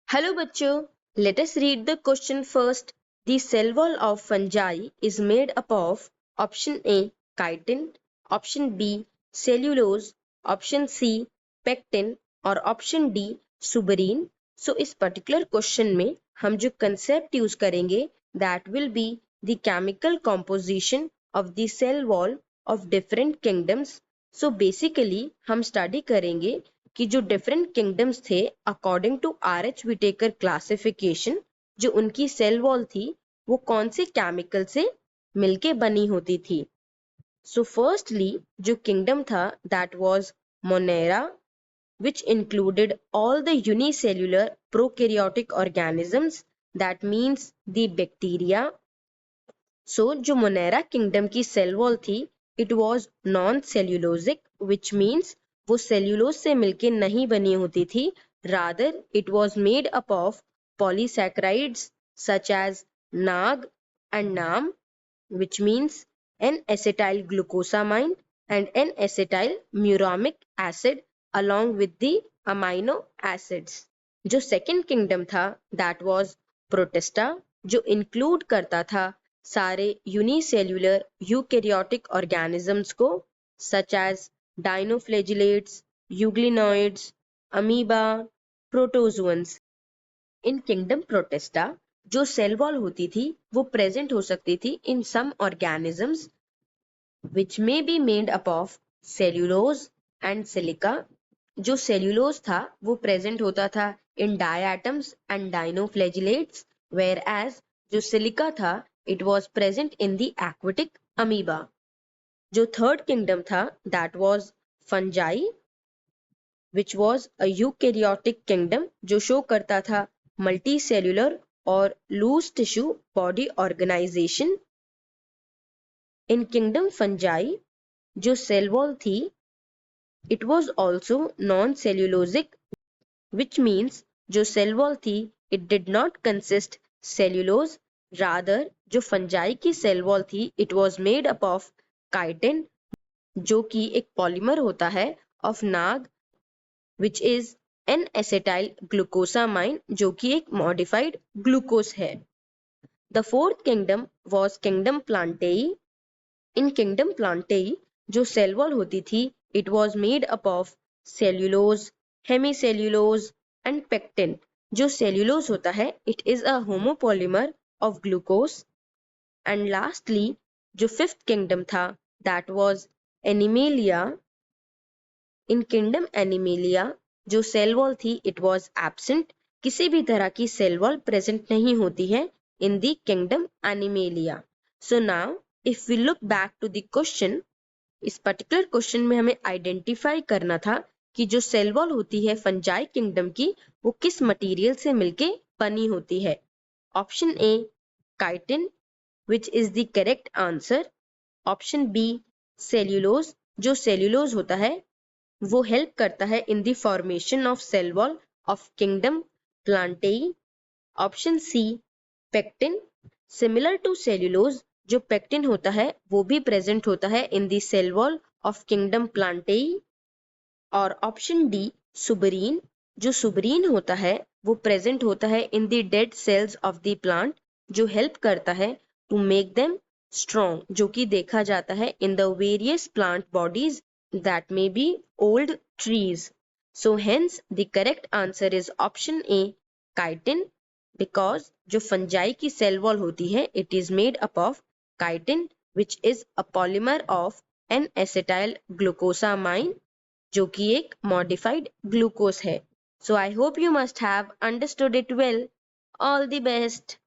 Hello bachcho, let us read the question first. The cell wall of fungi is made up of option A chitin, option B cellulose, option C pectin और option D suberin. So इस particular question में हम जो concept use करेंगे that will be the chemical composition of the cell wall of different kingdoms. So basically हम study करेंगे कि जो डिफरेंट किंगडम्स थे according to RH Whittaker classification जो उनकी सेल वॉल थी वो कौन से केमिकल से मिलके बनी होती थी. सो फर्स्टली जो किंगडम था that was Monera which included all the unicellular prokaryotic organisms that means the bacteria. So जो मोनेरा किंगडम की सेल वॉल थी it was non cellulosic which means वो सेल्यूलोज से मिलके नहीं बनी होती थी. Rather it was made up of polysaccharides such as NAG and NAM which means N-acetyl glucosamine and N-acetyl muramic acid along with the amino acids. जो second kingdom था that was protista जो include करता था सारे unicellular eukaryotic organisms को such as dinoflagellates, euglenoids, amoeba, protozoans. In kingdom protista जो cell wall होती थी वो प्रेजेंट हो सकती थी in some organisms which may be made up of cellulose and silica. जो सेल्यूलोज था वो प्रेजेंट होता था in diatoms and dinoflagellates whereas जो सिलिका था it was present in the aquatic amoeba. जो थर्ड किंगडम था that was fungi which was a eukaryotic kingdom जो शो करता था मल्टी सेल्यूलर और loose tissue body organisation. In kingdom fungi जो cell wall थी it was also non cellulosic which means जो cell wall थी it did not consist cellulose. Rather जो fungi की सेल वॉल थी it was made up of chitin जो कि एक पॉलीमर होता है of Nag which is N-acetyl glucosamine जो कि एक मॉडिफाइड ग्लूकोज है. The fourth kingdom was kingdom plantae. In kingdom plantae जो सेल वॉल होती थी it was made up of cellulose, hemicellulose and pectin. जो सेल्यूलोज होता है it is a homopolymer of glucose. And lastly जो fifth kingdom था that was animalia. In kingdom animalia जो cell wall थी इट वॉज एब्सेंट. किसी भी तरह की सेल वॉल प्रेजेंट नहीं होती है in the kingdom Animalia. So now if we look back to the question इस पर्टिकुलर क्वेश्चन में हमें आइडेंटिफाई करना था कि जो सेल वॉल होती है फंजाई किंगडम की वो किस मटेरियल से मिलके बनी होती है. Option A chitin which is the correct answer. Option B cellulose जो सेल्यूलोज होता है वो हेल्प करता है in the formation of cell wall of kingdom plantae. Option C pectin similar to cellulose जो पेक्टिन होता है वो भी प्रेजेंट होता है in the cell wall of kingdom plantae. और ऑप्शन डी सुबरीन जो सुबरीन होता है वो प्रेजेंट होता है in the dead cells of the plant जो हेल्प करता है टू मेक देम स्ट्रॉन्ग जो कि देखा जाता है in the various plant bodies that may be old trees. So hence the correct answer is option A chitin because जो fungi की सेल वॉल होती है it is made up of chitin which is a polymer of N-acetyl glucosamine जो कि एक modified glucose है. So I hope you must have understood it well. All the best.